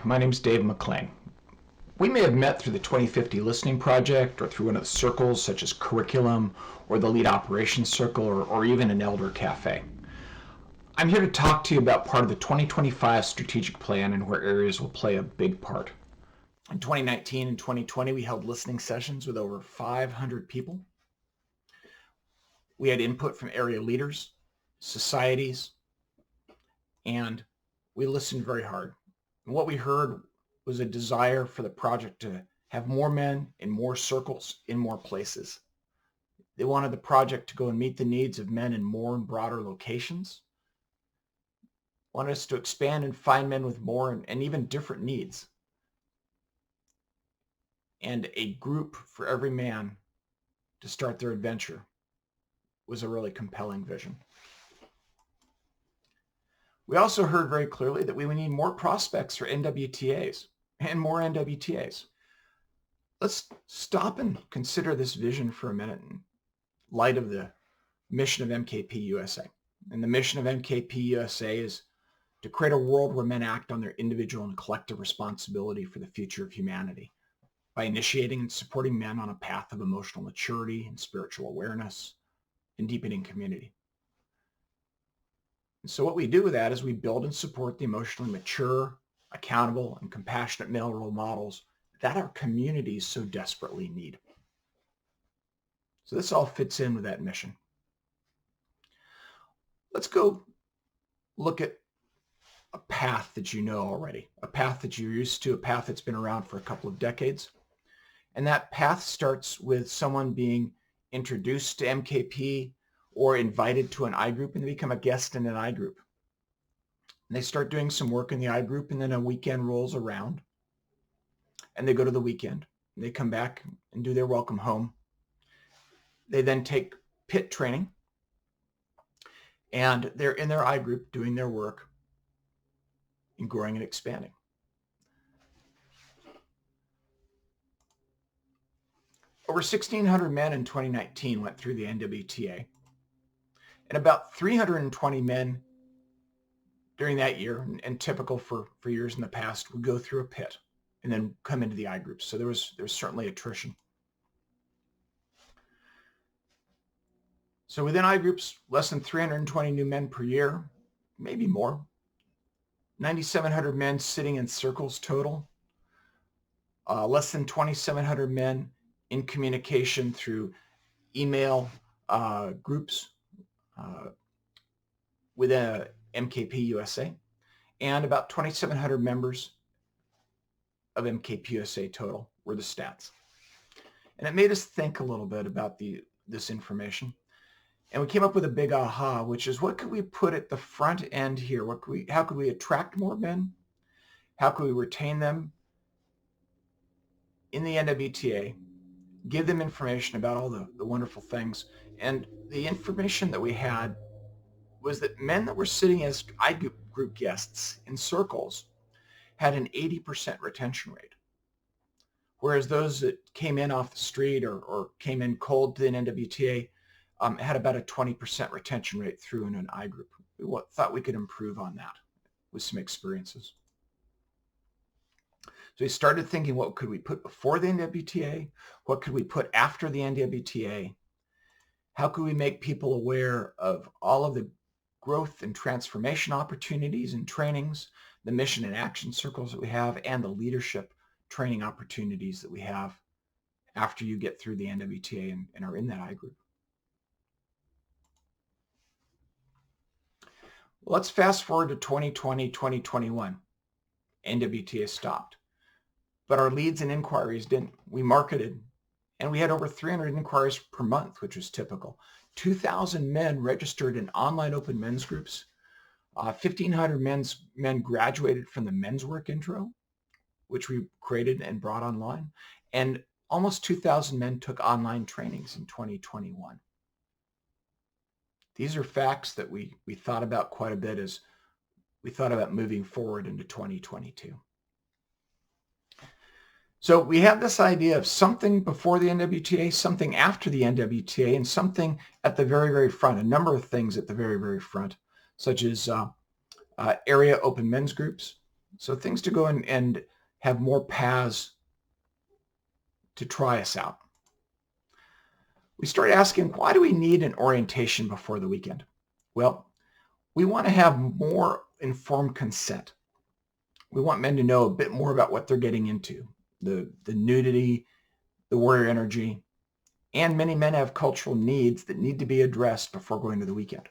My name's Dave McLean. We may have met through the 2050 Listening Project or through one of the circles such as Curriculum or the Lead Operations Circle or even an Elder Cafe. I'm here to talk to you about part of the 2025 strategic plan and where areas will play a big part. In 2019 and 2020, we held listening sessions with over 500 people. We had input from area leaders, societies, and we listened very hard. And what we heard was a desire for the project to have more men in more circles in more places. They wanted the project to go and meet the needs of men in more and broader locations. Wanted us to expand and find men with more and even different needs. And a group for every man to start their adventure was a really compelling vision. We also heard very clearly that we would need more prospects for NWTAs and more NWTAs. Let's stop and consider this vision for a minute in light of the mission of MKP USA. And the mission of MKP USA is to create a world where men act on their individual and collective responsibility for the future of humanity by initiating and supporting men on a path of emotional maturity and spiritual awareness and deepening community. And so what we do with that is we build and support the emotionally mature, accountable, and compassionate male role models that our communities so desperately need. So this all fits in with that mission. Let's go look at a path that you know already, a path that you're used to, a path that's been around for a couple of decades. And that path starts with someone being introduced to MKP or invited to an I group, and they become a guest in an I group. And they start doing some work in the I group, and then a weekend rolls around, and they go to the weekend, and they come back and do their welcome home. They then take PIT training, and they're in their I group doing their work and growing and expanding. Over 1,600 men in 2019 went through the NWTA. And about 320 men during that year, and typical for years in the past, would go through a PIT and then come into the I groups. So there was certainly attrition. So within I groups, less than 320 new men per year, maybe more. 9,700 men sitting in circles total. Less than 2,700 men in communication through email groups within MKP USA, and about 2,700 members of MKP USA total were the stats. And it made us think a little bit about this information. And we came up with a big aha, which is what could we put at the front end here? How could we attract more men? How could we retain them in the NWTA? Give them information about all the wonderful things. And the information that we had was that men that were sitting as I group guests in circles had an 80% retention rate. Whereas those that came in off the street or came in cold to the NWTA had about a 20% retention rate through in an I group. We thought we could improve on that with some experiences. So we started thinking, what could we put before the NWTA? What could we put after the NWTA? How could we make people aware of all of the growth and transformation opportunities and trainings, the mission and action circles that we have, and the leadership training opportunities that we have after you get through the NWTA and are in that I group? Well, let's fast forward to 2020, 2021. NWTA stopped. But our leads and inquiries didn't. We marketed, and we had over 300 inquiries per month, which was typical. 2,000 men registered in online open men's groups. 1,500 men graduated from the men's work intro, which we created and brought online. And almost 2,000 men took online trainings in 2021. These are facts that we thought about quite a bit as we thought about moving forward into 2022. So we have this idea of something before the NWTA, something after the NWTA, and something at the very, very front, a number of things at the very, very front, such as area open men's groups, So things to go and have more paths to try us out. We started asking, why do we need an orientation before the weekend? Well, we want to have more informed consent. We want men to know a bit more about what they're getting into, the nudity, the warrior energy, and many men have cultural needs that need to be addressed before going to the weekend.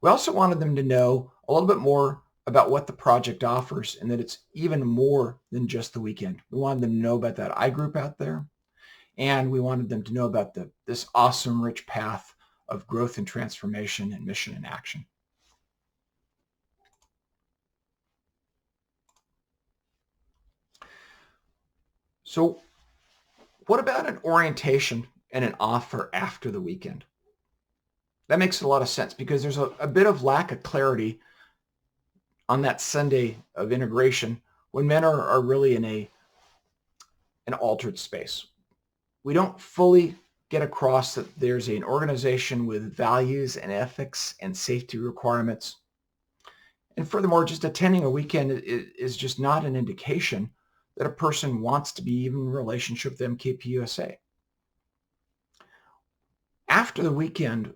We also wanted them to know a little bit more about what the project offers and that it's even more than just the weekend. We wanted them to know about that I group out there, and we wanted them to know about this awesome, rich path of growth and transformation and mission and action. So what about an orientation and an offer after the weekend? That makes a lot of sense because there's a bit of lack of clarity on that Sunday of integration when men are really in an altered space. We don't fully get across that there's an organization with values and ethics and safety requirements. And furthermore, just attending a weekend is just not an indication that a person wants to be even in a relationship with MKP USA. After the weekend,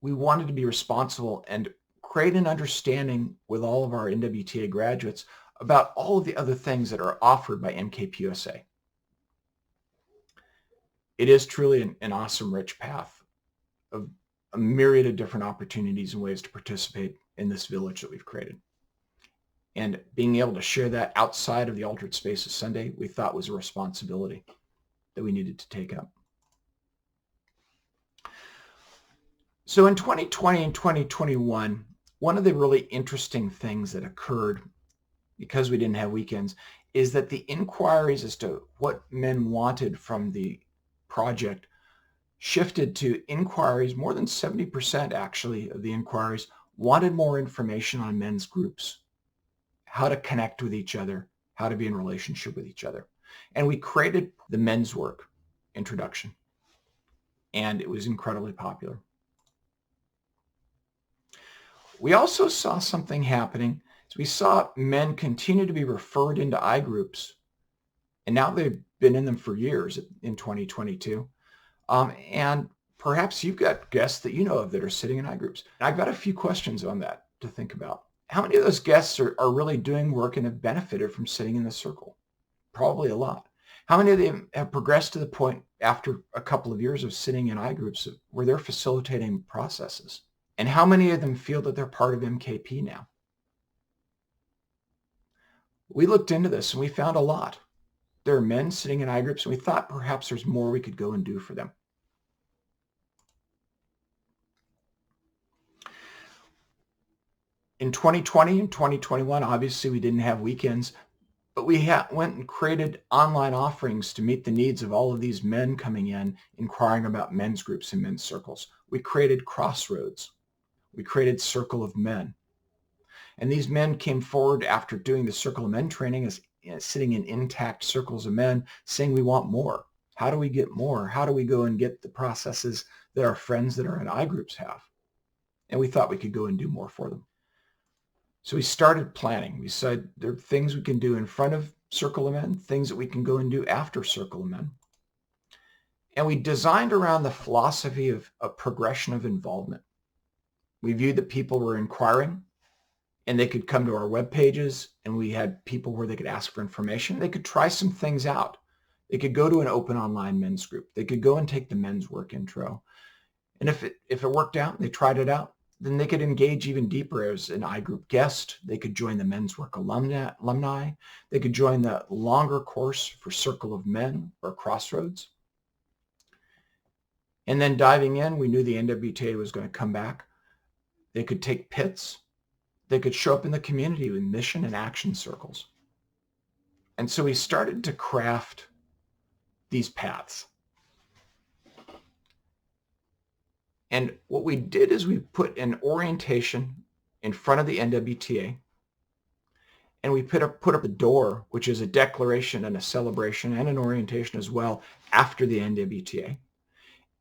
we wanted to be responsible and create an understanding with all of our NWTA graduates about all of the other things that are offered by MKP USA. It is truly an awesome, rich path of a myriad of different opportunities and ways to participate in this village that we've created. And being able to share that outside of the Altered Spaces Sunday, we thought was a responsibility that we needed to take up. So in 2020 and 2021, one of the really interesting things that occurred because we didn't have weekends is that the inquiries as to what men wanted from the project shifted to inquiries. More than 70% actually of the inquiries wanted more information on men's groups, how to connect with each other, how to be in relationship with each other. And we created the men's work introduction, and it was incredibly popular. We also saw something happening. So we saw men continue to be referred into I groups, and now they've been in them for years in 2022. And perhaps you've got guests that you know of that are sitting in I groups. I've got a few questions on that to think about. How many of those guests are really doing work and have benefited from sitting in the circle? Probably a lot. How many of them have progressed to the point after a couple of years of sitting in I groups where they're facilitating processes? And how many of them feel that they're part of MKP now? We looked into this and we found a lot. There are men sitting in I groups, and we thought perhaps there's more we could go and do for them. In 2020 and 2021, obviously we didn't have weekends, but we went and created online offerings to meet the needs of all of these men coming in, inquiring about men's groups and men's circles. We created Crossroads. We created Circle of Men. And these men came forward after doing the Circle of Men training as sitting in intact circles of men, saying we want more. How do we get more? How do we go and get the processes that our friends that are in I groups have? And we thought we could go and do more for them. So we started planning. We said there are things we can do in front of Circle of Men, things that we can go and do after Circle of Men. And we designed around the philosophy of a progression of involvement. We viewed that people were inquiring and they could come to our web pages, and we had people where they could ask for information. They could try some things out. They could go to an open online men's group. They could go and take the men's work intro. And if it worked out, they tried it out, then they could engage even deeper as an I group guest. They could join the men's work alumni. They could join the longer course for Circle of Men or Crossroads. And then diving in, we knew the NWTA was going to come back. They could take pits. They could show up in the community with mission and action circles. And so we started to craft these paths. And what we did is we put an orientation in front of the NWTA, and we put up a door, which is a declaration and a celebration and an orientation as well after the NWTA.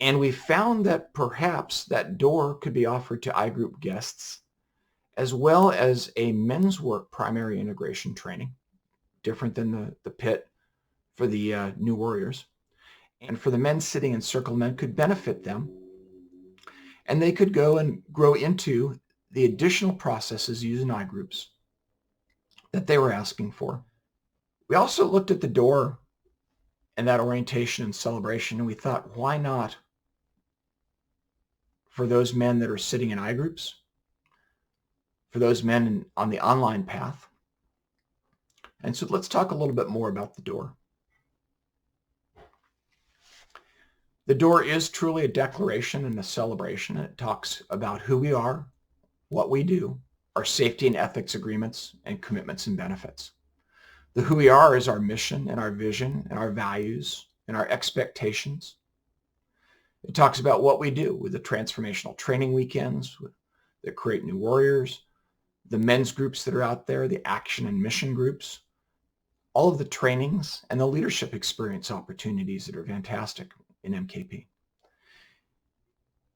And we found that perhaps that door could be offered to I group guests as well as a men's work primary integration training, different than the pit for the new warriors. And for the men sitting in Circle Men could benefit them. And they could go and grow into the additional processes used in iGroups that they were asking for. We also looked at the door and that orientation and celebration, and we thought, why not for those men that are sitting in iGroups, for those men on the online path? And so let's talk a little bit more about the door. The door is truly a declaration and a celebration, and it talks about who we are, what we do, our safety and ethics agreements, and commitments and benefits. The who we are is our mission and our vision and our values and our expectations. It talks about what we do with the transformational training weekends that create new warriors, the men's groups that are out there, the action and mission groups, all of the trainings and the leadership experience opportunities that are fantastic in MKP.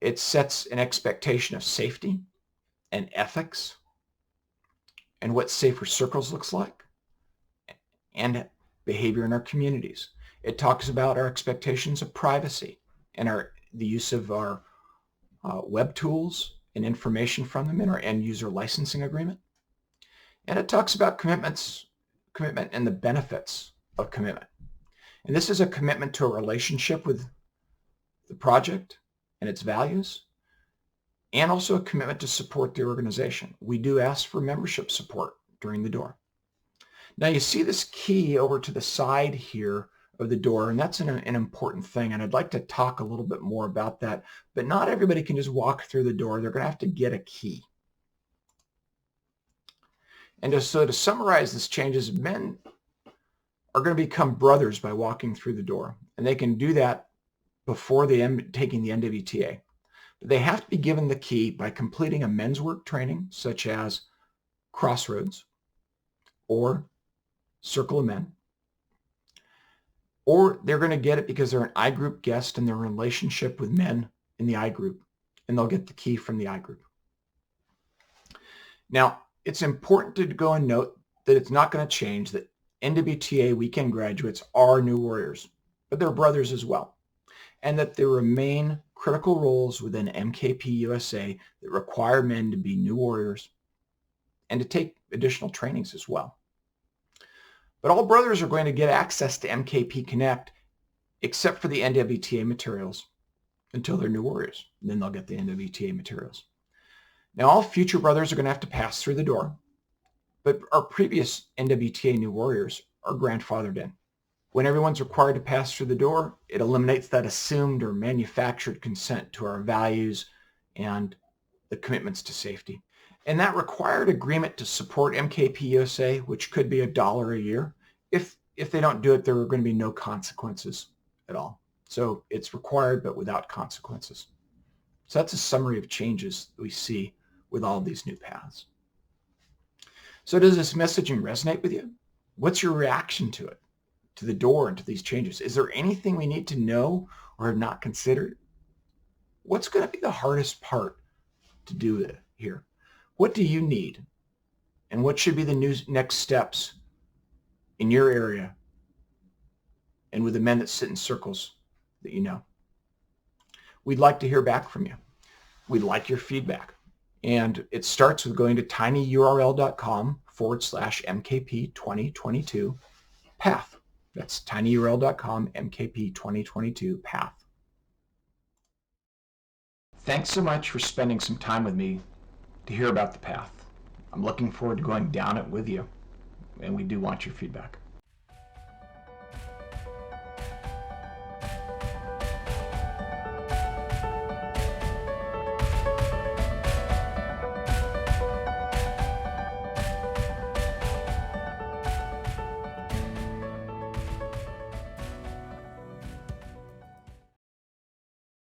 It sets an expectation of safety and ethics and what safer circles looks like and behavior in our communities. It talks about our expectations of privacy and the use of our web tools and information from them in our end user licensing agreement. And it talks about commitment and the benefits of commitment. And this is a commitment to a relationship with the project and its values, and also a commitment to support the organization. We do ask for membership support during the door. Now you see this key over to the side here of the door, and that's an important thing, and I'd like to talk a little bit more about that, but not everybody can just walk through the door. They're going to have to get a key. And so to summarize this changes, men are going to become brothers by walking through the door, and they can do that before taking the NWTA. But they have to be given the key by completing a men's work training, such as Crossroads or Circle of Men, or they're going to get it because they're an iGroup guest and their relationship with men in the iGroup, and they'll get the key from the iGroup. Now, it's important to go and note that it's not going to change that NWTA weekend graduates are new warriors, but they're brothers as well, and that there remain critical roles within MKP USA that require men to be new warriors and to take additional trainings as well. But all brothers are going to get access to MKP Connect except for the NWTA materials until they're new warriors. And then they'll get the NWTA materials. Now, all future brothers are going to have to pass through the door, but our previous NWTA new warriors are grandfathered in. When everyone's required to pass through the door, it eliminates that assumed or manufactured consent to our values and the commitments to safety. And that required agreement to support MKP USA, which could be $1 a year. If they don't do it, there are going to be no consequences at all. So it's required, but without consequences. So that's a summary of changes we see with all of these new paths. So does this messaging resonate with you? What's your reaction to it, to the door and to these changes? Is there anything we need to know or have not considered? What's going to be the hardest part to do here? What do you need? And what should be the next steps in your area and with the men that sit in circles that you know? We'd like to hear back from you. We'd like your feedback. And it starts with going to tinyurl.com/MKP2022 path. That's tinyurl.com MKP2022 path. Thanks so much for spending some time with me to hear about the path. I'm looking forward to going down it with you, and we do want your feedback.